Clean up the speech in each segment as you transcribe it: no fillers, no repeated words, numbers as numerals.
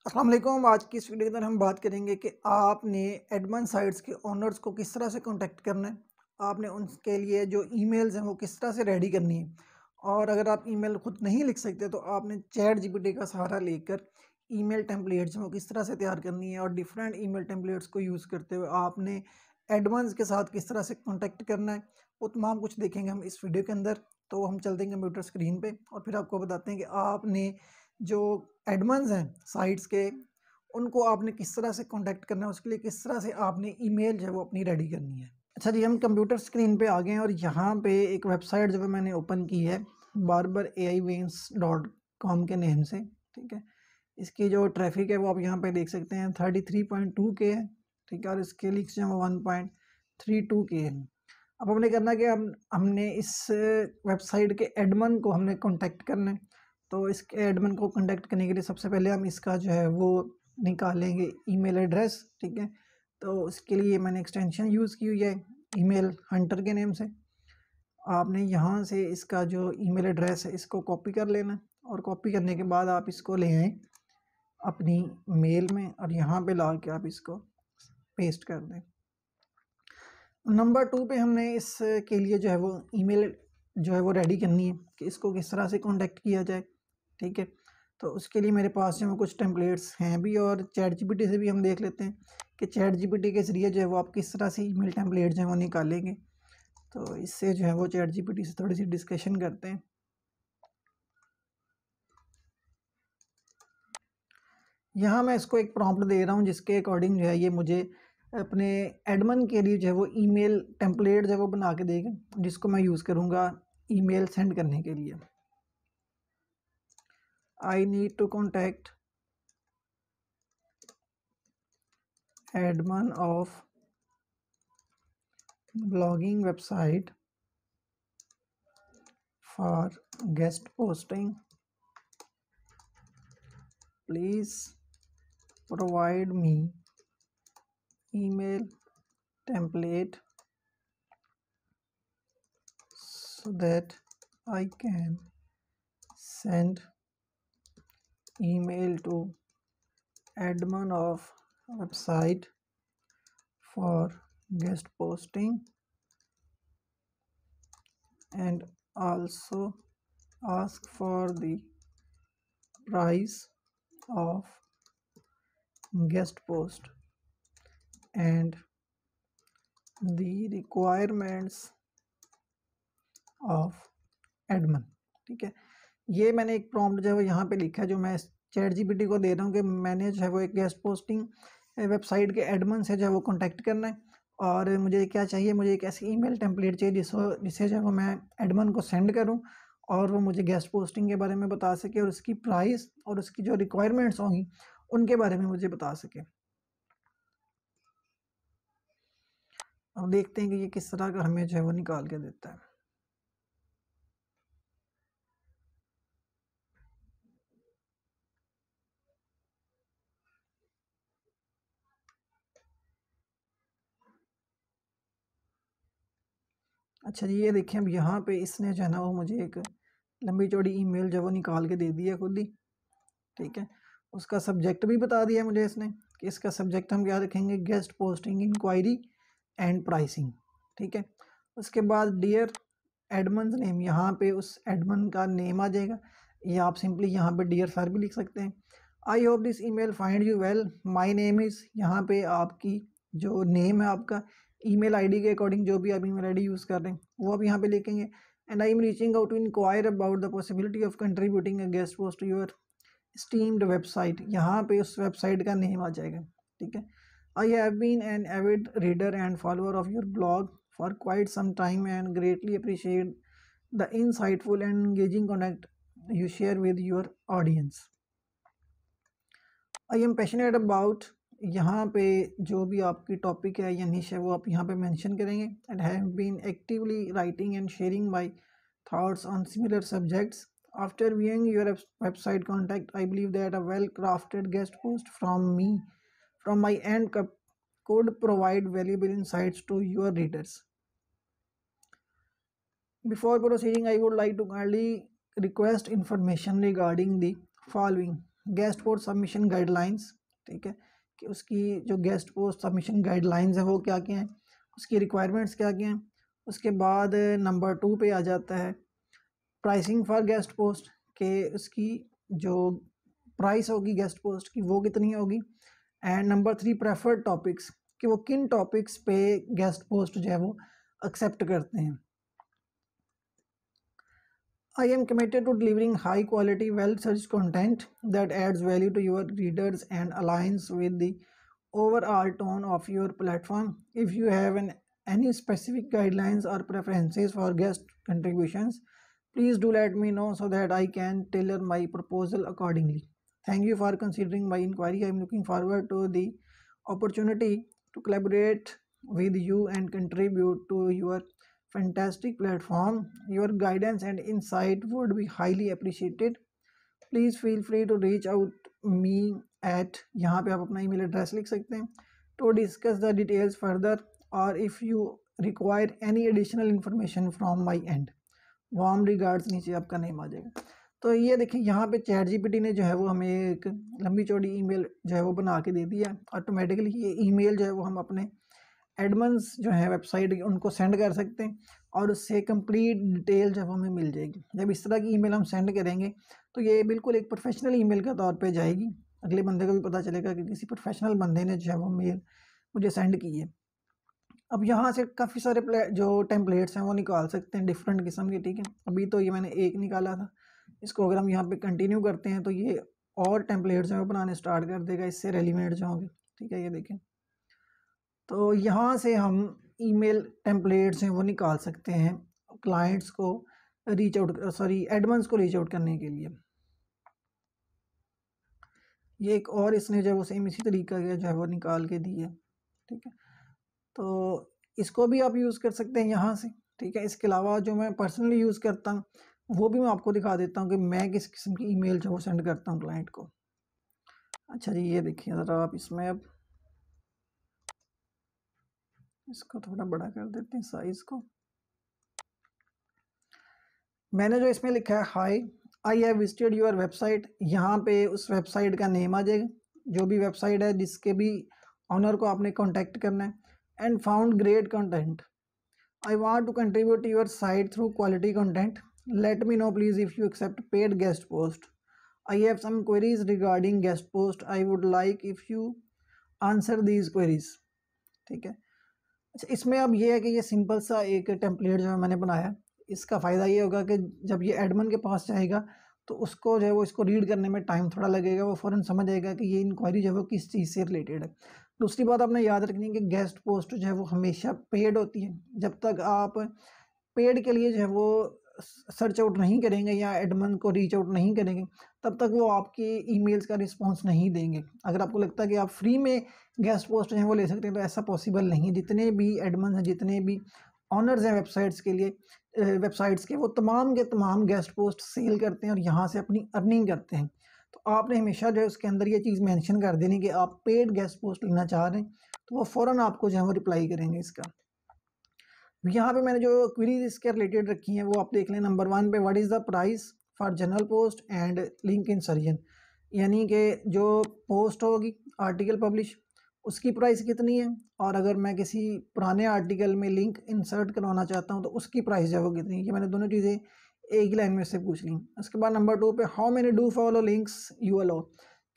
अस्सलाम वालेकुम। आज की इस वीडियो के अंदर हम बात करेंगे कि आपने एडमन साइट्स के ओनर्स को किस तरह से कांटेक्ट करना है। आपने उनके लिए जो ईमेल्स हैं वो किस तरह से रेडी करनी है, और अगर आप ईमेल खुद नहीं लिख सकते तो आपने चैट जीपीटी का सहारा लेकर ईमेल टेम्पलेट्स हैं वो किस तरह से तैयार करनी है, और डिफरेंट ईमेल टेम्पलेट्स को यूज़ करते हुए आपने एडमन्स के साथ किस तरह से कॉन्टेक्ट करना है, वो तमाम कुछ देखेंगे हम इस वीडियो के अंदर। तो हम चलते हैं कंप्यूटर स्क्रीन पे और फिर आपको बताते हैं कि आपने जो एडमन्स हैं साइट्स के, उनको आपने किस तरह से कांटेक्ट करना है, उसके लिए किस तरह से आपने ईमेल जो है वो अपनी रेडी करनी है। अच्छा जी, हम कंप्यूटर स्क्रीन पे आ गए हैं और यहाँ पे एक वेबसाइट जो है मैंने ओपन की है, barber.ai-wings.com के नेम से। ठीक है, इसकी जो ट्रैफिक है वो आप यहाँ पे देख सकते हैं 33.2 के है। ठीक है, और इसके लिंक्स जो है 1.32 के है। अब हमने करना है कि हमने इस वेबसाइट के एडमन को हमने कांटेक्ट करना है। तो इसके एडमिन को कांटेक्ट करने के लिए सबसे पहले हम इसका जो है वो निकालेंगे ईमेल एड्रेस। ठीक है, तो इसके लिए मैंने एक्सटेंशन यूज़ की हुई है ईमेल हंटर के नेम से। आपने यहाँ से इसका जो ईमेल एड्रेस है इसको कॉपी कर लेना, और कॉपी करने के बाद आप इसको ले आएँ अपनी मेल में और यहाँ पे ला के आप इसको पेस्ट कर दें। नंबर 2 पे हमने इसके लिए जो है वो ईमेल जो है वो रेडी करनी है कि इसको किस तरह से कांटेक्ट किया जाए। ठीक है, तो उसके लिए मेरे पास जो है कुछ टेम्पलेट्स हैं भी, और चैट जीपीटी से भी हम देख लेते हैं कि चैट जीपीटी के ज़रिए जो है वो आप किस तरह से ईमेल टेम्पलेट जो है वो निकालेंगे। तो इससे जो है वो चैट जीपीटी से थोड़ी सी डिस्कशन करते हैं। यहाँ मैं इसको एक प्रॉम्प्ट दे रहा हूँ जिसके अकॉर्डिंग जो है ये मुझे अपने एडमन के लिए जो है वो ईमेल टेम्पलेट जो है वो बना के देगा, जिसको मैं यूज़ करूँगा ईमेल सेंड करने के लिए। I need to contact admin of blogging website for guest posting. Please provide me email template so that I can send email to admin of website for guest posting, and also ask for the price of guest post and the requirements of Edmund. ठीक है, ये मैंने एक prompt जो है वो यहाँ पे लिखा है जो मैं चैट जीपीटी को दे रहा हूँ कि मैंने जो है वो एक गेस्ट पोस्टिंग वेबसाइट के एडमन से जो है वो कांटेक्ट करना है, और मुझे क्या चाहिए, मुझे एक ऐसी ईमेल टेम्पलेट चाहिए जिसे जो है वो मैं एडमन को सेंड करूँ और वो मुझे गेस्ट पोस्टिंग के बारे में बता सके, और उसकी प्राइस और उसकी जो रिक्वायरमेंट्स होंगी उनके बारे में मुझे बता सके। अब देखते हैं कि ये किस तरह का हमें जो है वो निकाल के देता है। अच्छा जी, ये देखिए अब यहाँ पे इसने जो है ना वो मुझे एक लंबी चौड़ी ईमेल जो है वो निकाल के दे दी है खुद ही। ठीक है, उसका सब्जेक्ट भी बता दिया मुझे इसने कि इसका सब्जेक्ट हम क्या रखेंगे, guest posting inquiry and pricing. ठीक है, उसके बाद डियर एडमन नेम, यहाँ पे उस एडमन का नेम आ जाएगा, या आप सिंपली यहाँ पे डियर सर भी लिख सकते हैं। I hope this email find you well, my name is, यहाँ पे आपकी जो नेम है आपका ईमेल आईडी के अकॉर्डिंग जो भी आप ईमेल आईडी यूज़ कर रहे हैं वो आप यहाँ पे लिखेंगे। And I am reaching out to inquire about the possibility of contributing a guest post to your esteemed website, यहाँ पे उस वेबसाइट का नेम आ जाएगा। ठीक है, I have been an avid reader and follower of your blog for quite some time and greatly appreciate the insightful and engaging content you share with your audience. I am passionate about, यहाँ पे जो भी आपकी topic है या निश है वो आप यहाँ पे मेंशन करेंगे। And have been actively writing and sharing my thoughts on similar subjects. After viewing your website contact, I believe that a well crafted guest post from my end could provide valuable insights to your readers. Before proceeding, I would like to kindly request information regarding the following. Guest post submission guidelines, ठीक है, कि उसकी जो guest post submission guidelines है वो क्या क्या हैं, उसकी रिक्वायरमेंट्स क्या क्या हैं। उसके बाद नंबर 2 पे आ जाता है प्राइसिंग फॉर गेस्ट पोस्ट, के उसकी जो प्राइस होगी गेस्ट पोस्ट की वो कितनी होगी। एंड नंबर 3 प्रेफर्ड टॉपिक्स, कि वो किन टॉपिक्स पे गेस्ट पोस्ट जो है वो एक्सेप्ट करते हैं। I am committed to delivering high quality, well researched content that adds value to your readers and aligns with the overall tone of your platform. If you have any specific guidelines or preferences for guest contributions, please do let me know so that I can tailor my proposal accordingly. Thank you for considering my inquiry. I am looking forward to the opportunity to collaborate with you and contribute to your fantastic platform. Your guidance and insight would be highly appreciated. Please feel free to reach out me at, यहाँ पे आप अपना email address लिख सकते हैं, to discuss the details further or if you require any additional information from my end. Warm regards, नीचे आपका name आ जाएगा। तो ये देखिए यहाँ पे चैट जीपीटी ने जो है वो हमें एक लंबी चौड़ी ईमेल जो है वो बना के दे दिया ऑटोमेटिकली। ये ईमेल जो है वो हम अपने एडमन्स जो है वेबसाइट उनको सेंड कर सकते हैं और उससे कंप्लीट डिटेल जब हमें मिल जाएगी। जब इस तरह की ईमेल हम सेंड करेंगे तो ये बिल्कुल एक प्रोफेशनल ईमेल के तौर पे जाएगी, अगले बंदे को भी पता चलेगा कि किसी प्रोफेशनल बंदे ने जो है वो मेल मुझे सेंड की है। अब यहाँ से काफ़ी सारे जो टेम्पलेट्स हैं वो निकाल सकते हैं डिफरेंट किस्म के, ठीक है। अभी तो ये मैंने एक निकाला था, इसको अगर हम यहाँ पे कंटिन्यू करते हैं तो ये और टेम्पलेट्स हैं वो बनाने स्टार्ट कर देगा इससे रेलिवेंट जो होंगे, ठीक है। ये देखें, तो यहाँ से हम ईमेल टेम्पलेट्स हैं वो निकाल सकते हैं क्लाइंट्स को रीच आउट, एडमन्स को रीच आउट करने के लिए। ये एक और इसने जो है वो सेम इसी तरीका का जो है वो निकाल के दी है, ठीक है। तो इसको भी आप यूज़ कर सकते हैं यहाँ से, ठीक है। इसके अलावा जो मैं पर्सनली यूज़ करता हूँ वो भी मैं आपको दिखा देता हूँ कि मैं किस किस्म की ईमेल जो वो सेंड करता हूँ क्लाइंट को। अच्छा जी, ये देखिए ज़रा आप इसमें, अब इसको थोड़ा बड़ा कर देते हैं साइज़ को। मैंने जो इसमें लिखा है high I have visited your website, यहाँ पे उस वेबसाइट का नेम आ जाएगा, जो भी वेबसाइट है जिसके भी ऑनर को आपने कांटेक्ट करना है। And found great content, I want to contribute to your site through quality content, let me know please if you accept paid guest post, I have some queries regarding guest post, I would like if you answer these queries, ठीक है। अच्छा, इसमें अब ये है कि ये simple सा एक टेम्पलेट जो है मैंने बनाया, इसका फ़ायदा ये होगा कि जब ये एडमिन के पास जाएगा तो उसको जो है वो इसको रीड करने में टाइम थोड़ा लगेगा, वो फ़ौरन समझ आएगा कि ये इंक्वायरी जो है वो किस चीज़ से रिलेटेड है। दूसरी बात आपने याद रखनी है कि गेस्ट पोस्ट जो है वो हमेशा पेड होती है। जब तक आप पेड के लिए जो है वो सर्च आउट नहीं करेंगे या एडमिन को रीच आउट नहीं करेंगे तब तक वो आपकी ईमेल्स का रिस्पांस नहीं देंगे। अगर आपको लगता है कि आप फ्री में गेस्ट पोस्ट जो है वो ले सकते हैं तो ऐसा पॉसिबल नहीं है। जितने भी एडमिन हैं, जितने भी ऑनर्स हैं वेबसाइट्स के लिए, वेबसाइट्स के, वो तमाम के तमाम गेस्ट पोस्ट सेल करते हैं और यहाँ से अपनी अर्निंग करते हैं। तो आपने हमेशा जो है उसके अंदर ये चीज़ मेंशन कर देनी कि आप पेड गेस्ट पोस्ट लेना चाह रहे हैं, तो वो फ़ौरन आपको जो है वो रिप्लाई करेंगे इसका। यहाँ पे मैंने जो क्वेरीज इसके रिलेटेड रखी हैं वो आप देख लें। नंबर 1 पे what is the price for general post and link insertion, यानी कि जो पोस्ट होगी आर्टिकल पब्लिश उसकी प्राइस कितनी है, और अगर मैं किसी पुराने आर्टिकल में लिंक इंसर्ट करवाना चाहता हूँ तो उसकी प्राइस जो है वो कितनी है। ये मैंने दोनों चीज़ें एक ही लाइन में से पूछ ली। उसके बाद नंबर 2 पे how many do follow links you allow,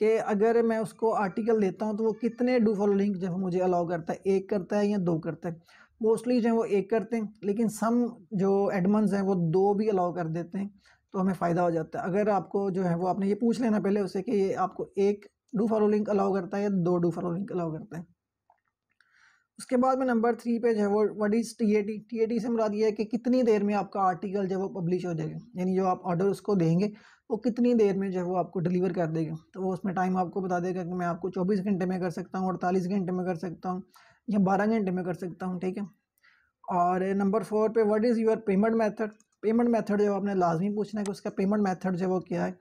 कि अगर मैं उसको आर्टिकल देता हूँ तो वो कितने डू फॉलो लिंक जो मुझे अलाउ करता है, 1 करता है या 2 करता है। मोस्टली जो है वो 1 करते हैं, लेकिन सम जो एडमन्स हैं वो 2 भी अलाउ कर देते हैं, तो हमें फ़ायदा हो जाता है। अगर आपको जो है वो आपने ये पूछ लेना पहले उससे कि ये आपको 1 डू फॉलो लिंक अलाउ करता है या 2 डू फॉलो लिंक अलाउ करता है। उसके बाद में नंबर 3 पे जो है वो व्हाट इज़ टीएटी, टीएटी से मुराद ये है कि कितनी देर में आपका आर्टिकल जो है वो पब्लिश हो जाएगा, यानी जो आप ऑर्डर उसको देंगे वो कितनी देर में जो है वो आपको डिलीवर कर देगा। तो वो उसमें टाइम आपको बता देगा कि मैं आपको 24 घंटे में कर सकता हूँ, 48 घंटे में कर सकता हूँ या 12 घंटे में कर सकता हूँ, ठीक है। और नंबर 4 पे what is your payment method, payment method जो आपने लाजमी पूछना है कि उसका पेमेंट मेथड जो है वो क्या है,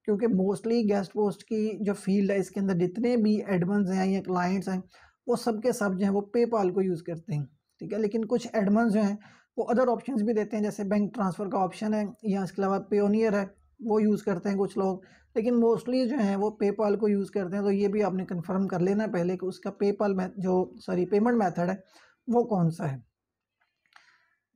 क्योंकि मोस्टली गेस्ट पोस्ट की जो फील्ड है इसके अंदर जितने भी एडमन्स हैं या क्लाइंट्स हैं वो सब के सब जो हैं वो पेपाल को यूज़ करते हैं, ठीक है। लेकिन कुछ एडमन्स जो हैं वो अदर ऑप्शंस भी देते हैं, जैसे बैंक ट्रांसफ़र का ऑप्शन है, या इसके अलावा पेयोनियर है वो यूज़ करते हैं कुछ लोग, लेकिन मोस्टली जो है वो पेपाल को यूज़ करते हैं। तो ये भी आपने कंफर्म कर लेना पहले कि उसका पेपाल पेमेंट मेथड है वो कौन सा है।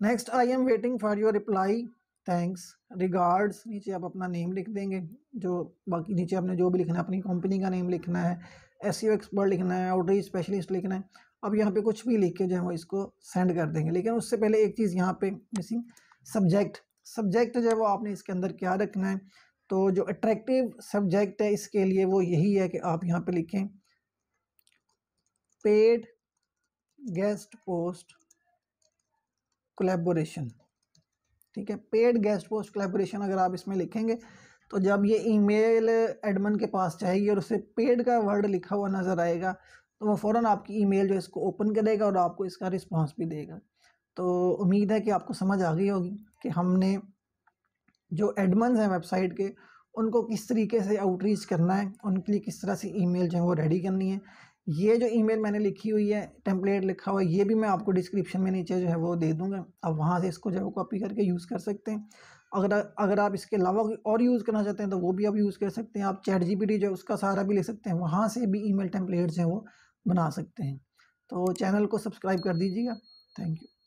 Next, I am waiting for your reply, thanks, regards, नीचे आप अपना नेम लिख देंगे, जो बाकी नीचे आपने जो भी लिखना है, अपनी कंपनी का नेम लिखना है, एसईओ एक्सपर्ट लिखना है, आउटरीच स्पेशलिस्ट लिखना है। अब यहाँ पे कुछ भी लिख के जो है वो इसको सेंड कर देंगे। लेकिन उससे पहले एक चीज़ यहाँ पे मिसिंग, सब्जेक्ट जो है वो आपने इसके अंदर क्या रखना है। तो जो अट्रैक्टिव सब्जेक्ट है इसके लिए वो यही है कि आप यहाँ पे लिखें पेड गेस्ट पोस्ट कोलैबोरेशन। ठीक है, पेड गेस्ट पोस्ट कोलैबोरेशन अगर आप इसमें लिखेंगे तो जब ये ईमेल एडमिन के पास जाएगी और उसे पेड का वर्ड लिखा हुआ नज़र आएगा तो वो फ़ौरन आपकी ईमेल जो है इसको ओपन करेगा और आपको इसका रिस्पांस भी देगा। तो उम्मीद है कि आपको समझ आ गई होगी कि हमने जो एडमिन्स हैं वेबसाइट के उनको किस तरीके से आउटरीच करना है, उनके लिए किस तरह से ईमेल जो है वो रेडी करनी है। ये जो ईमेल मैंने लिखी हुई है, टेम्पलेट लिखा हुआ है, ये भी मैं आपको डिस्क्रिप्शन में नीचे जो है वो दे दूंगा। आप वहाँ से इसको जो है वो कॉपी करके यूज़ कर सकते हैं। अगर आप इसके अलावा और यूज़ करना चाहते हैं तो वो भी आप यूज़ कर सकते हैं। आप ChatGPT जो है उसका सहारा भी ले सकते हैं, वहाँ से भी ईमेल टेम्पलेट जो है वो बना सकते हैं। तो चैनल को सब्सक्राइब कर दीजिएगा। Thank you.